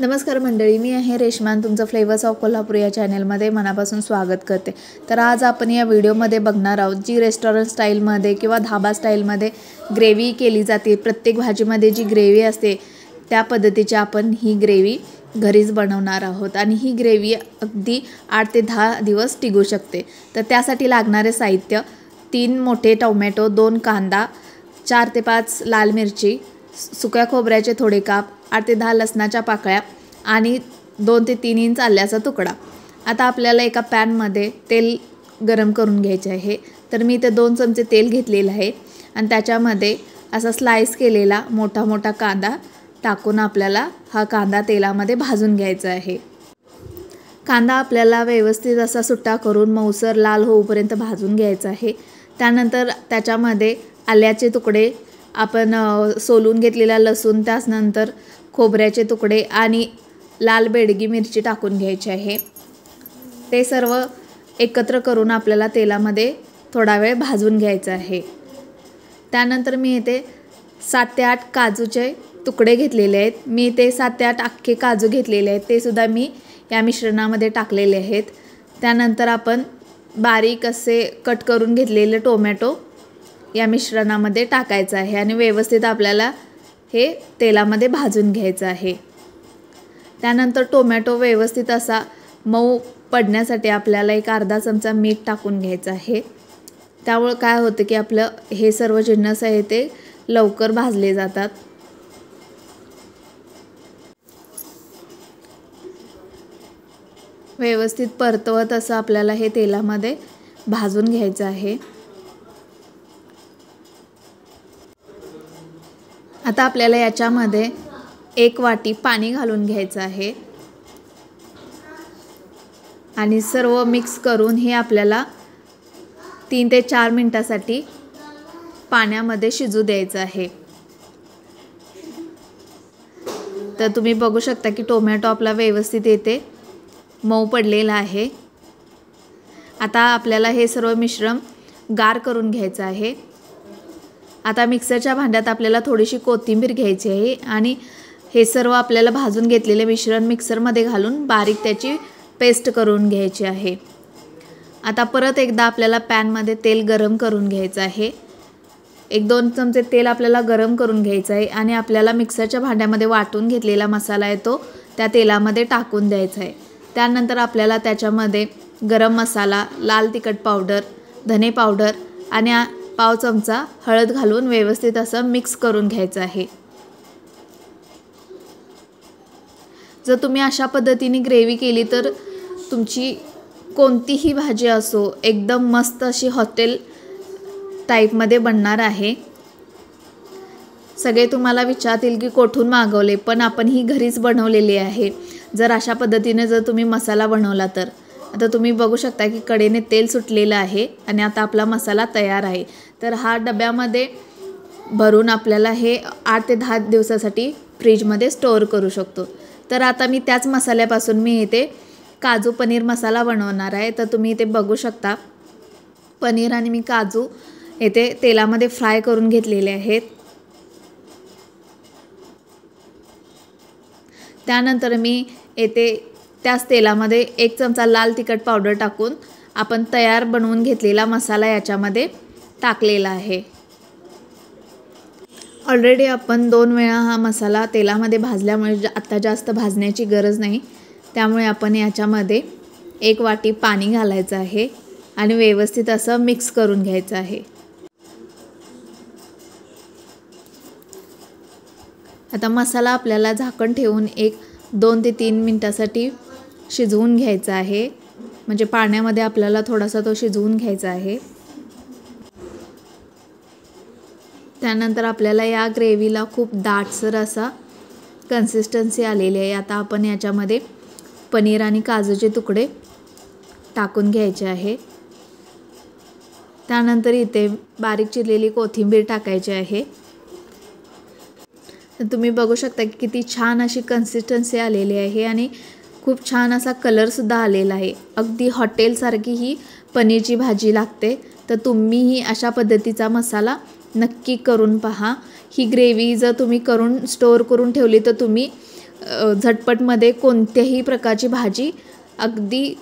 नमस्कार मंडळी, मी आहे रेश्मा, तुमचं फ्लेवर्स ऑफ कोल्हापूर या चॅनलमध्ये मनापासून स्वागत करते। तर आज आपण या व्हिडिओमध्ये बघणार आहोत जी रेस्टॉरंट स्टाईलमध्ये किंवा धाबा स्टाईलमध्ये ग्रेव्ही केली जाते। प्रत्येक भाजीमध्ये जी ग्रेव्ही असते त्या पद्धतीची आपण ही ग्रेव्ही घरीच बनवणार आहोत आणि ही ग्रेव्ही अगदी 8 ते 10 दिवस टिकू शकते। तर त्यासाठी लागणारे साहित्य 3 मोठे टोमॅटो, 2 कांदा, 4 ते 5 लाल मिरची, सुक्या खोबऱ्याचे थोडे काप, 8 ते 10 लसणाच्या पाकळ्या आणि 2 ते 3 इंच आल्याचा तुकडा। आता आपल्याला एका पॅनमध्ये तेल गरम करून घ्यायचे आहे। तर मी इथे 2 चमचे तेल घेतलेले आहे आणि त्याच्यामध्ये असा स्लाइस केलेला मोठा मोठा कांदा टाकून आपल्याला हा कांदा तेलामध्ये भाजून घ्यायचा आहे। कांदा आपल्याला व्यवस्थित असा सुट्टा करून मऊसर लाल होऊपर्यंत भाजून घ्यायचा आहे। त्यानंतर त्याच्यामध्ये आल्याचे तुकडे, आपण सोलून घेतलेला लसूण, त्यानंतर खोबऱ्याचे तुकडे आणि लाल बेडगी मिरची टाकून घ्यायची आहे। ते सर्व एकत्र करून आपल्याला तेलामध्ये थोडा वेळ भाजून घ्यायचं आहे। त्यानंतर मी इथे 7 ते 8 काजूचे तुकडे घेतलेले आहेत। मी ते 7 ते 8 अख्खे काजू घेतलेले आहेत, ते सुद्धा मी या मिश्रणामध्ये टाकलेले आहेत। त्यानंतर आपण बारीक असे कट करून घेतलेले टोमॅटो या मिश्रणामध्ये टाकायचं आहे आणि व्यवस्थित आपल्याला हे तेलामध्ये भाजून घ्यायचं आहे। त्यानंतर टोमॅटो व्यवस्थित असा मऊ पडण्यासाठी आपल्याला एक अर्धा चमचा मीठ टाकून घ्यायचं आहे। त्यामुळे काय होतं की आपलं हे सर्व जिन्नस आहे ते लवकर भाजले जातात। व्यवस्थित परतवत असं आपल्याला हे तेलामध्ये भाजून घ्यायचं आहे। आता आपल्याला याच्यामध्ये 1 वाटी पाणी घालून घ्यायचं आहे आणि सर्व मिक्स करून हे आपल्याला 3 ते 4 मिनिटांसाठी पाण्यामध्ये शिजू द्यायचं आहे। तर तुम्ही बघू शकता की टोमॅटो आपला व्यवस्थित येते मऊ पडलेला आहे। आता आपल्याला हे सर्व मिश्रण गार करून घ्यायचं आहे। आता मिक्सरच्या भांड्यात आपल्याला थोडीशी कोथिंबीर घ्यायची आहे आणि हे सर्व आपल्याला भाजून घेतलेले मिश्रण मिक्सरमध्ये घालून बारीक त्याची पेस्ट करून घ्यायची आहे। आता परत एकदा आपल्याला पॅनमध्ये तेल गरम करून घ्यायचं आहे। 1-2 चमचे तेल आपल्याला गरम करून घ्यायचं आहे आणि आपल्याला मिक्सरच्या भांड्यामध्ये वाटून घेतलेला मसाला आहे तो त्या तेलामध्ये टाकून द्यायचा आहे। त्यानंतर आपल्याला त्याच्यामध्ये गरम मसाला, लाल तिखट पावडर, धने पावडर आणि पाव चमचा हळद घालून व्यवस्थित असं मिक्स करून घ्यायचं आहे। जर तुम्ही अशा पद्धतीने ग्रेव्ही केली तर तुमची कोणतीही भाजी असो एकदम मस्त अशी हॉटेल टाईपमध्ये बनणार आहे। सगळे तुम्हाला विचारतील की कुठून मागवले, पण आपण ही घरीच बनवलेली आहे। जर अशा पद्धतीने जर तुम्ही मसाला बनवला तर आता तुम्ही बघू शकता की कडेने तेल सुटलेलं आहे आणि आता आपला मसाला तयार आहे। तर हा डब्यामध्ये भरून आपल्याला हे 8 ते 10 दिवसासाठी फ्रीजमध्ये स्टोअर करू शकतो। तर आता मी त्याच मसाल्यापासून मी इथे काजू पनीर मसाला बनवणार आहे। तर तुम्ही इथे बघू शकता पनीर आणि मी काजू इथे तेलामध्ये फ्राय करून घेतलेले आहेत। त्यानंतर मी इथे त्याच तेलामध्ये 1 चमचा लाल तिखट पावडर टाकून आपण तयार बनवून घेतलेला मसाला याच्यामध्ये टाकलेला आहे। ऑलरेडी आपण 2 वेळा हा मसाला तेलामध्ये भाजल्यामुळे आता जास्त भाजण्याची गरज नाही। त्यामुळे आपण याच्यामध्ये 1 वाटी पाणी घालायचं आहे आणि व्यवस्थित असं मिक्स करून घ्यायचं आहे। आता मसाला आपल्याला झाकण ठेवून 2 ते 3 मिनिटांसाठी शिजवून घ्यायचा आहे। म्हणजे पाण्यामध्ये आपल्याला थोडासा तो शिजवून घ्यायचा आहे। त्यानंतर आपल्याला या ग्रेव्हीला खूप दाटसर असा कन्सिस्टन्सी आलेली आहे। आता आपण याच्यामध्ये पनीर आणि काजूचे तुकडे टाकून घ्यायचे आहे। त्यानंतर इथे बारीक चिरलेली कोथिंबीर टाकायची आहे। तुम्ही बघू शकता की किती छान अशी कन्सिस्टन्सी आलेली आहे आणि खूप छान असा कलरसुद्धा आलेला आहे। अगदी हॉटेलसारखी ही पनीरची भाजी लागते। तर तुम्हीही अशा पद्धतीचा मसाला नक्की करून पहा। ही ग्रेव्ही जर तुम्ही करून स्टोअर करून ठेवली तर तुम्ही झटपटमध्ये कोणत्याही प्रकारची भाजी अगदी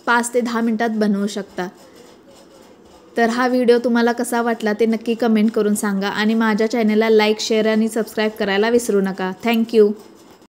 5 ते 10 मिनटात बनवू शकता। तर हा व्हिडिओ तुम्हाला कसा वाटला ते नक्की कमेंट करून सांगा आणि माझ्या चॅनलला लाईक, शेअर आणि सबस्क्राईब करायला विसरू नका। थँक्यू।